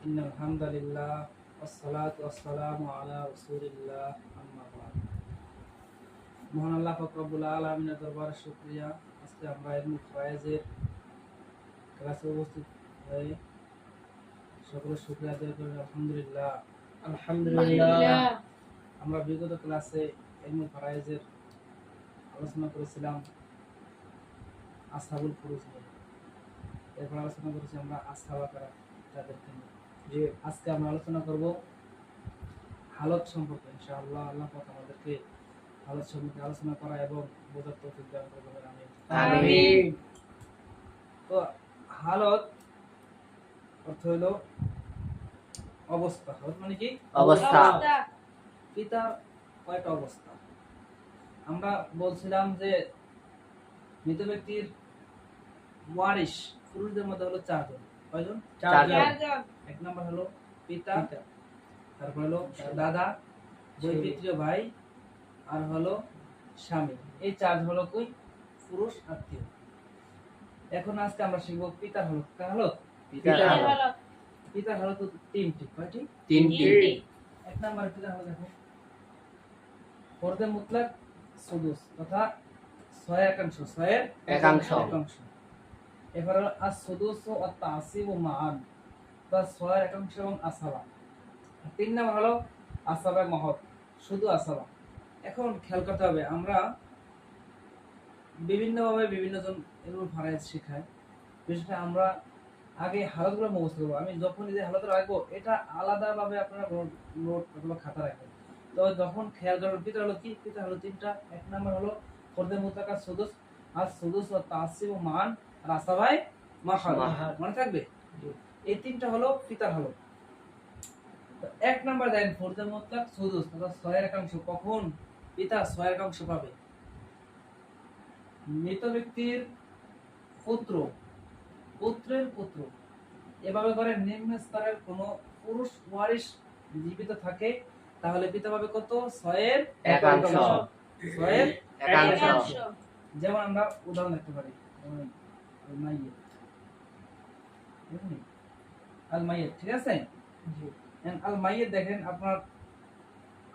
ইন্নাল হামদালিল্লাহ ওয়াসসালাতু ওয়াসসালামু আলা রাসূলিল্লাহ আম্মা বা'দ। মহান আল্লাহ পাক রব্বুল আলামিনের দরবারে শুকরিয়া, আজকে আমরা ইলমুল ফারায়েজের ক্লাসে উপস্থিত হয়ে সকলের শুকরিয়া আদায় করি। আলহামদুলিল্লাহ। আলহামদুলিল্লাহ। আমরা বিগত ক্লাসে ইলমুল ফারায়েজের আলোচনা করেছিলাম আসহাবুল ফুরুজ নিয়ে। এরপর আলোচনা করেছি আমরা আসহাবা কারা, তাদেরকে নিয়ে। যে আজকে আমরা আলোচনা করব হালত সম্পর্কে। ইনশাআল্লাহ আল্লাহ পাক আমাদেরকে হালত সম্পর্কে আলোচনা করা এবং বোঝার তৌফিক দান করবেন। আমিন। তো হালত অর্থ হলো অবস্থা। হালত মানে কি? অবস্থা। পিতার কয়টা অবস্থা? আমরা বলছিলাম যে মৃত ব্যক্তির ওয়ারিশ পুরুষদের মধ্যে হলো চারজন। কয়জন? চারজন। এক নম্বর হলো পিতা, তারপর হলো দাদা, দুই পিতৃ ভাই, আর হলো স্বামী। এই চার হলো কই? পুরুষ আত্মীয়। এখন আজকে আমরা শিখবো পিতার হলো। কার হলো? পিতার হলো তো তিনটি। কয়টি? তিনটি। এক নম্বর পিতার হলো, দেখো, ফরদে মুতলাক সুদুস তথা 6/1, 6/1। এবার হলো আস সুদুস ও তাসিব ও মান, তা 6/1 এবং আসাবা। তিন নম্বর হলো আসাবা মহৎ, শুধু আসাবা। এখন খেয়াল করতে হবে, আমরা বিভিন্নভাবে বিভিন্নজন এগুলো ফারায়েজ শেখায়। বিষয়টা আমরা আগে হালতগুলো মুখস্থ করবো। আমি যখন যে হালত রাখবো এটা আলাদাভাবে আপনারা নোট অথবা খাতা রাখবেন। তো যখন খেয়াল করবেন পিতা হলো কি? পিতা হলো তিনটা। এক নম্বর হলো ফরদে মুতলাকা সুদুস, আর সুদুস ও তাসিব ও মান, আর আসাবাই মাহাল। মনে থাকবে? এই তিনটা হলো পিতার হলো। এক নম্বর দেন ফরদে মুতলাক সুদুস অর্থাৎ 6/1। কখন পিতা 6/1 পাবে? মৃত ব্যক্তির পুত্র, পুত্রের পুত্র, এভাবে করে নিম্ন স্তরের কোন পুরুষ ওয়ারিশ জীবিত থাকে, তাহলে পিতা পাবে কত? 6/1। যেমন আমরা উদাহরণ দেখতে পারি, আল মাইয়িত, ঠিক আছে? আল মাইয়িত দেখেন, আপনার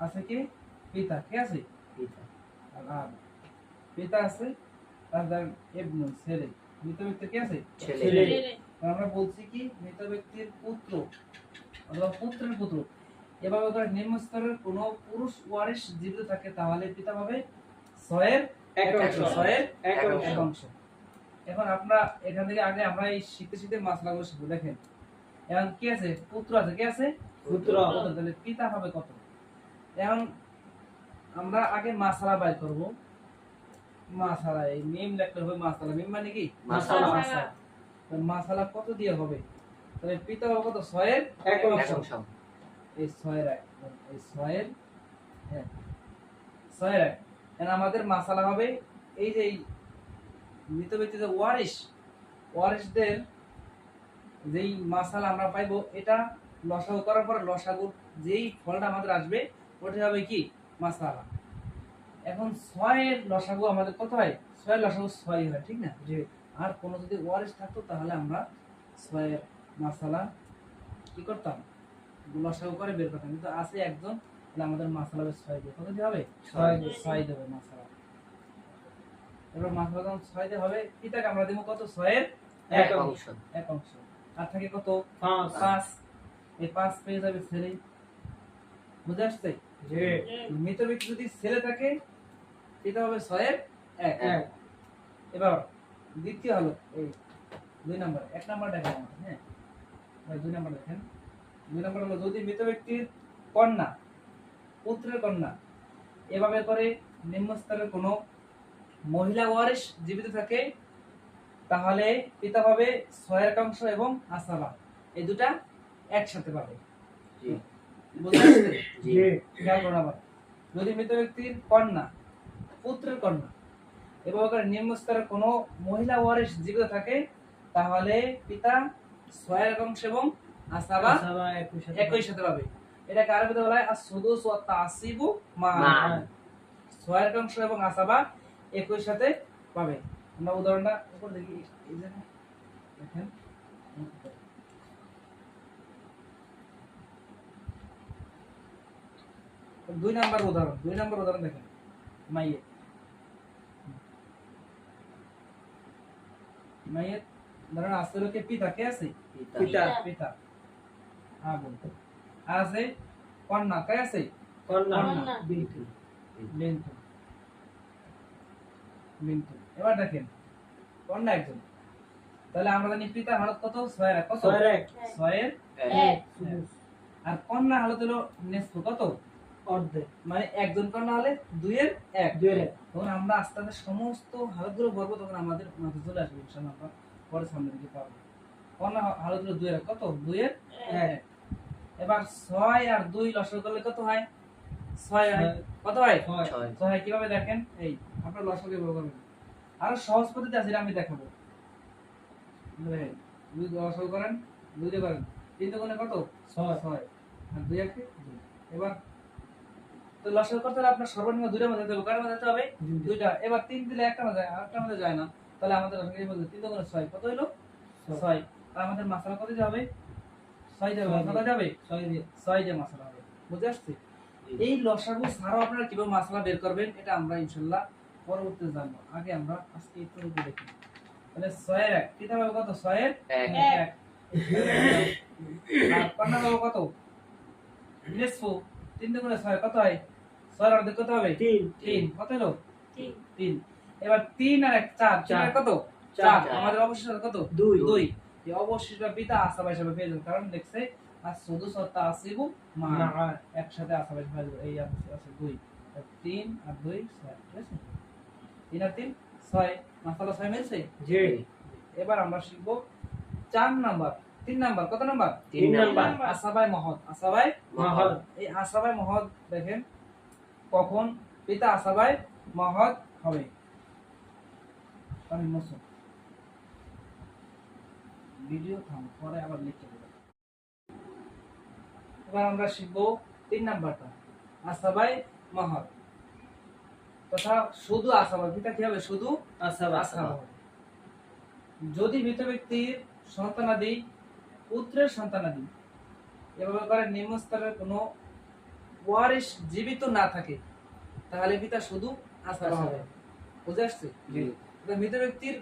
আছে কি? পিতা, ঠিক আছে? আল আব, পিতা আছে, তার ইবনু, ছেলে। মৃত ব্যক্তির কি আছে? ছেলে। আমরা বলছি কি মৃত ব্যক্তির পুত্র অথবা পুত্রের পুত্র, এভাবে করে নিম্ন স্তরের কোন পুরুষ ওয়ারিশ জীবিত থাকে, তাহলে পিতা পাবে 6/1। এখন আমরা এখান থেকে আগে আমরা এই শিখতে শিখতে মাসলাগুলো শিখবো। দেখেন এখন কি আছে? পুত্র আছে। কি আছে? পুত্র। তাহলে পিতা হবে কত? এখন আমরা আগে মাসালা বাইর করব। মাসালা, এই মিম লিখতে হবে। মাসালা, মিম মানে কি? মাসালা। মাসালা কত দিয়ে হবে? তাহলে পিতা হবে কত? 6/1। এই 6/1, এই 6/1। এখন আমাদের মাসালা হবে এই যে মৃত ব্যক্তিদের ওয়ারিশদের যেই মাসালা আমরা পাইবো, এটা লসাগু করার পর লসাগু যেই ফলটা আমাদের আসবে ওটা হবে কি? মাসালা। এখন 6 লসাগু আমাদের কত হয়? 6 লসাগু 6 হয়, ঠিক না? যে আর কোন যদি ওয়ারিশ থাকতো তাহলে আমরা 6 মাসালা কি করতাম? লসাগু করে বের করতাম। কিন্তু আছে একজন, তাহলে আমাদের মাসালা হবে 6 দিয়ে। কত দিয়ে হবে? 6 দেবে মাসালা। এবার মাসালা যখন 6 দিয়ে হবে, পিতাকে আমরা দেব কত? 6/1। আর থাকে কত? 5। এই 5 পেয়ে যাবে ছেলে। বুঝে আসছে? মৃত ব্যক্তি যদি ছেলে থাকে, পিতা হবে 6/1। এবার দ্বিতীয় হলো এই 2 নম্বর। 1 নম্বর দেখেন আমাদের, হ্যাঁ, 2 নম্বর দেখেন। 2 নম্বর হলো যদি মৃত ব্যক্তির কন্যা, পুত্রের কন্যা, এভাবে করে নিম্ন স্তরের কোনো মহিলা ওয়ারিশ জীবিত থাকে, তাহলে পিতা পাবে 6/1 এবং আসাবা, এই দুটা একসাথে পাবে। বুঝতে পারছেন? খেয়াল করুন আবার। যদি মৃত ব্যক্তির কন্যা, পুত্রের কন্যা, এভাবে করে নিম্ন স্তরের কোনো মহিলা ওয়ারিশ জীবিত থাকে, তাহলে পিতা 6/1 এবং আসাবা একই সাথে পাবে। এটাকে আরবিতে বলা হয় আস-সুদুস ওয়া তাসিবু মান। 6/1 এবং আসাবা একই সাথে পাবে। আমরা উদাহরণটা উপর দেখি। এই যে দেখেন, 2 নাম্বার উদাহরণ দেখেন মাইয়েত ধরেন আসলে কে পিতা কে আছে পিতা পিতা আগুন আর আছে কন্যা কে আছে কন্যা কন্যা। বিন্তু বিন্তু বিন্তু এবার দেখেন কন্যা একজন তাহলে আমরা জানি পিতার হালত কত 6 এর কত 6 এক 6 এর এক আর কন্যা হালত হলো নিসফ কত অর্ধেক মানে একজন কন্যা হলে 2 এর 1 2 এর এক তখন আমরা আস্তে আস্তে সমস্ত হালতগুলো বলবো তখন আমাদের মাথায় চলে আসবে ইনশাআল্লাহ আমরা পরে সামনে দিকে পাবো কন্যা হালতগুলো 2 এর কত 2 এর 1 এবার 6 আর 2 লসাগু করলে কত হয় 6 হয় কত হয় 6 হয় কিভাবে দেখেন এই আপনারা লসাগু কিভাবে করবেন আর সহজ পদ্ধতি আছে এটা আমি দেখাবো দেখেন 2 লসাগু করেন 2 দিয়ে করেন 3 তে গুণে কত 6 আর 2 একে 2 এবার তো লসাগু করতে হলে আপনার সর্বনিম্ন দুইটা মধ্যে দেবো কার মধ্যে হবে দুইটা এবার 3 দিলে একটা মধ্যে আরেকটা মধ্যে যায় না তাহলে আমাদের লসাগু কি বলতে 3 তে গুণে 6 কত হলো 6 আর আমাদের মশলা কত যাবে 6 দিয়ে মশলা যাবে 6 দিয়ে মশলা হবে বুঝতে আসছে এই লসাগু ছাড়াও আপনারা কিভাবে মশলা বের করবেন এটা আমরা ইনশাআল্লাহ পরবর্তীতে জানবো আগে আমরা আজকে একটু দেখি তাহলে 6 এর 1 কিটা হবে কত 6 এর 1 আর কন্যা হবে কত নিসফু 3 তে গুণে 6 কত হয় 6 এর অর্ধেক কত হবে 3 কত হলো 3 এবার 3 আর 1 4 4 কত 4 আমাদের অবশিষ্ট কত 2 এই অবশিষ্ট পিতা আসাবা হিসেবে পেয়ে যাবেন কারণ দেখছে আর শুধু সত্তা আসিবু মা একসাথে আসাবা হিসেবে পেয়ে যাবেন এই আছে 2 3 আর 2 6 ঠিক আছে 3 আর 3 6 মাসালা 6 মিলছে জি এবার আমরা শিখব 4 নাম্বার 3 নাম্বার কত নাম্বার 3 নাম্বার আসাবাই মহৎ আসাবাই মহৎ এই আসাবাই মহৎ দেখেন কখন পিতা আসাবাই মহৎ হবে আমি মুসুম ভিডিও থাম পরে আবার লিখে দেব এবার আমরা শিখব 3 নাম্বারটা আসাবাই মহৎ তথা শুধু আসাবাই পিতা কি হবে শুধু আসাবা আসাবা হবে। যদি মৃত ব্যক্তির সন্তানাদি পুত্রের সন্তানাদি এভাবে করে নিম্ন স্তরের কোনো ওয়ারিশ জীবিত না থাকে তাহলে পিতা শুধু আসাবা হবে বুঝে আসছে মৃত ব্যক্তির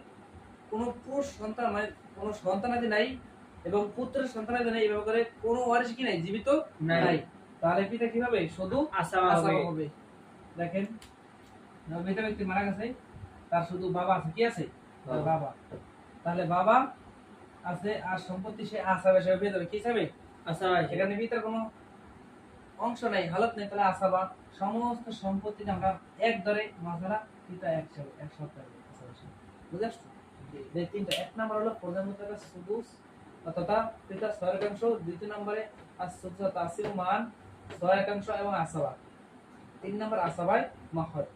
কোনো পুরুষ সন্তান মানে কোনো সন্তানাদি নাই এবং পুত্রের সন্তানাদি নাই এভাবে করে কোনো ওয়ারিশ কি নাই জীবিত নাই তাহলে পিতা কি হবে শুধু আসাবা হবে দেখেন মৃত ব্যক্তি মারা গেছে তার শুধু বাবা আছে কি আছে তার বাবা তাহলে বাবা আছে আর সম্পত্তি সে আসাবা হিসেবে পেয়ে যাবে কি হিসাবে আসাবা সেখানে পিতার কোনো অংশ নাই হালত নেই তাহলে আসাবা সমস্ত সম্পত্তি আমরা এক ধরে মাসালা পিতা এক সপ্তাহে বুঝে আসছো এই তিনটা এক নাম্বার হলো প্রধান মুতাকা সুদুস তথা পিতা 6 একাংশ দ্বিতীয় নম্বরে as-sudus তাসিউ মান 6 একাংশ এবং আসাবা 3 নাম্বার আসাবাই মাহর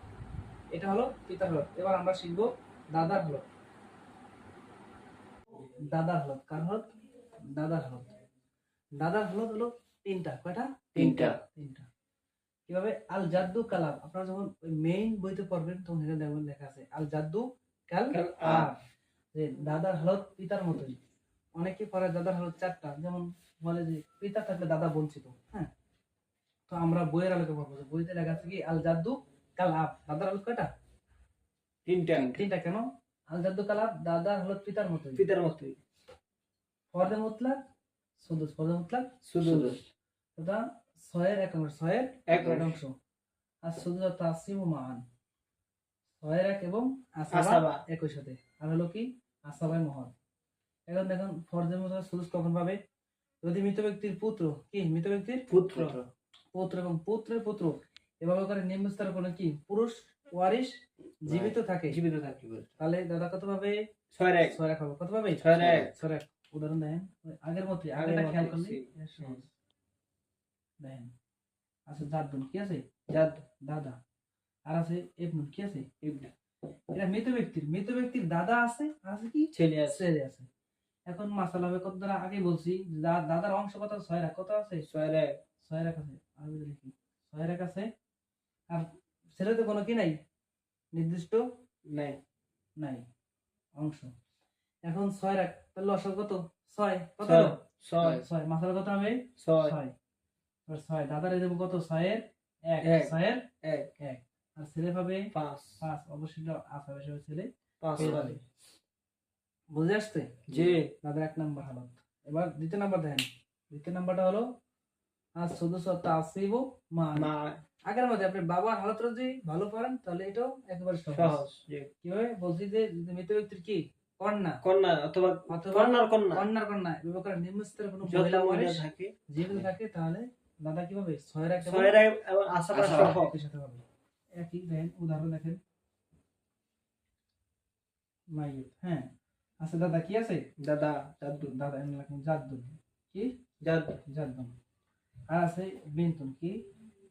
এটা হলো পিতার হলো এবার আমরা শিখব দাদার হলো দাদার হলো কার হলো দাদার হলো হলো তিনটা কয়টা তিনটা কিভাবে আল জাদ্দু কালাম আপনারা যখন ওই মেইন বইতে পড়বেন তখন এখানে দেখবেন লেখা আছে আল জাদ্দু কাল আব যে দাদার হালত পিতার মতোই অনেকে পড়ে দাদার হালত 4টা যেমন বলে যে পিতা থাকলে দাদা বঞ্চিত হ্যাঁ তো আমরা বইয়ের আলোকে পড়বো বইতে লেখা আছে কি আল জাদ্দু কাল আব দাদার হালত কয়টা তিনটা কেন আল জাদ্দু কাল আব দাদার হালত পিতার মতোই ফরদে মুতলাক সুদুস এটা 6 এর একাংশ 6 এর একাংশ আর সুদুস তাসিমু মান 6 এর 1 এবং আসাবা একই সাথে আর হলো কি আসাবাই মহৎ এখন দেখুন ফরদে মুতলাক সুদুস কখন পাবে যদি মৃত ব্যক্তির পুত্র কি মৃত ব্যক্তির পুত্র এবং পুত্রের পুত্র এভাবে করে নিম্ন স্তরের কোনো কি পুরুষ ওয়ারিশ জীবিত থাকে তাহলে দাদা কত পাবে 6 এর 1 হবে কত পাবে 6 এর 1 উদাহরণ দেন আগের মতই আগেরটা খেয়াল করলে সহজ দেন আচ্ছা জাদ্দুন কি আছে দাদা আর আছে ইবনুন কি আছে এটা মৃত ব্যক্তির দাদা আছে আর আছে কি ছেলে আছে এখন মাসালা হবে কত দ্বারা আগে বলছি দাদার অংশ কত 6 এর কত আছে 6 এর 1 আছে আমি লিখি 6 এর 1 আছে আর ছেলেতে কোনো কি নাই নির্দিষ্ট নাই অংশ এখন 6 এর 1 তাহলে লসাগু কত 6 কত 6 মাসালা কত হবে 6 এবার 6 দাদার দেব কত 6 এর এক, এক। ছয়ের এক এক। আর ছেলে পাবে 5 5, অবশ্যই আসাবে হিসেবে ছেলে 5 পেয়ে যাবে। বুঝে আসছে? জি তাদের 1 নাম্বার হালত। এবার দ্বিতীয় নাম্বার দেখেন। দ্বিতীয় নাম্বারটা হলো আর সদস্য তাসিব মা। মা আগের মধ্যে আপনি বাবার হালত যদি ভালো পারেন তাহলে এটাও একেবারে সহজ। সহজ জি কিভাবে বলছি যে যদি মৃত ব্যক্তির কি কন্যা কন্যা অথবা অথবা কন্যার কন্যা কন্যার কন্যা বিবাহ নিম্ন স্তরের কোনো যত মহিলা মহিলা ওয়ারিশ থাকে জীবিত থাকে তাহলে দাদা কিভাবে 6 রাখ ছয়ের এবং আসাবা আসাবা সহ একই সাথে হবে। একই দেখেন উদাহরণ দেখেন মাইয়ুত। হ্যাঁ আছে দাদা কি আছে দাদা দাদু দাদা এমন লাগেন জাদ্দুন কি দাদু জাদ্দুন। আর আছে বিনতুন কি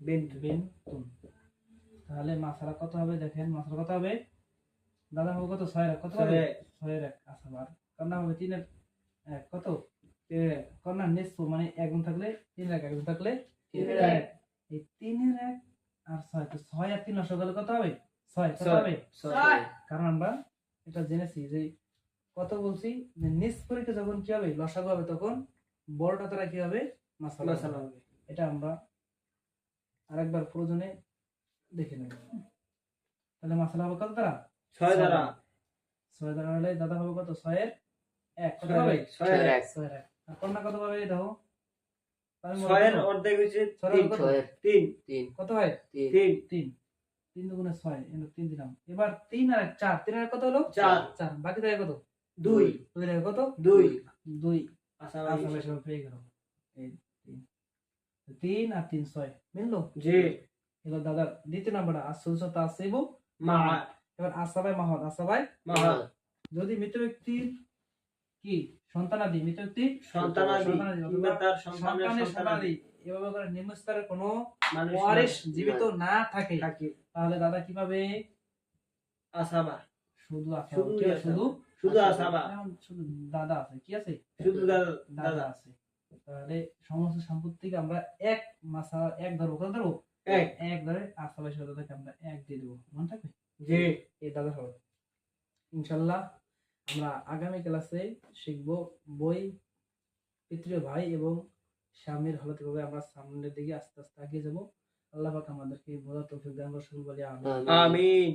বিন্দু বিনতুন। তাহলে মাসালা কত হবে দেখেন মাসালা কত হবে দাদা হবে কত 6 রাখ কত হবে 6 রাখ আসাবার কন্যা হবে 3 এর এক কত কন্যা নিঃস্ব মানে একজন থাকলে 3 রাখ একজন থাকলে 3 এর এক। এই 3 এর এক আর 6 তো 6 আর 3 লসগু করলে কত হবে 6 কত হবে কারণ আমরা এটা জেনেছি যে কত বলছি যে নিষ্পরিকে যখন কি হবে লসাগু হবে তখন বড়টা তারা কি হবে মাসালা মাসালা হবে এটা আমরা আরেকবার প্রয়োজনে দেখে নেব। তাহলে মাসালা হবে কত দ্বারা 6 দ্বারা 6 দ্বারা হলে দাদা হবে কত 6 এর এক কত 6 হবে 6 এর 6 এর এক। আর কন্যা কত পাবে দেখো 6 এর অর্ধেক হচ্ছে 3 3 কত হয় 3 3 3 দুগুণে 6 এনে 3 দিলাম। এবার 3 আর 4 3 আর কত হলো 4 4 বাকি থাকে কত 2 2 থাকে কত 2 2 আসাবা আসামে সব পেয়ে গেল এই 3 3 আর 3 6 মিললো। জি এবার দাদার দ্বিতীয় নাম্বারটা আসুস তাসিব মা এবার আসাবাই মাহদ আসাবাই মা যদি মৃত ব্যক্তির কি সন্তানাদি মৃত ব্যক্তির সন্তানাদি কিংবা তার সন্তানের সন্তানের সন্তানাদি এভাবে করে নিম্ন স্তরের কোনো মানুষ ওয়ারিশ জীবিত না থাকে থাকে তাহলে দাদা কিভাবে আসাবা শুধু আছে শুধু কি আছে? শুধু শুধু আসাবা যেমন শুধু দাদা আছে কি আছে শুধু দাদা দাদা আছে। তাহলে সমস্ত সম্পত্তিকে আমরা এক মাসা এক ধরবো কত ধরবো এক এক ধরে আসাবাই সাথে দাদাকে আমরা এক দিয়ে দেবো মনে থাকবে জি এই দাদা হবে। ইনশাল্লাহ আমরা আগামী ক্লাসে শিখবো বই পিতৃ ভাই এবং স্বামীর হালত কিভাবে আমরা সামনের দিকে আস্তে আস্তে এগিয়ে যাবো। আল্লাহ পাক আমাদেরকে বোঝার তৌফিক দান করুন বলে আমিন। আমিন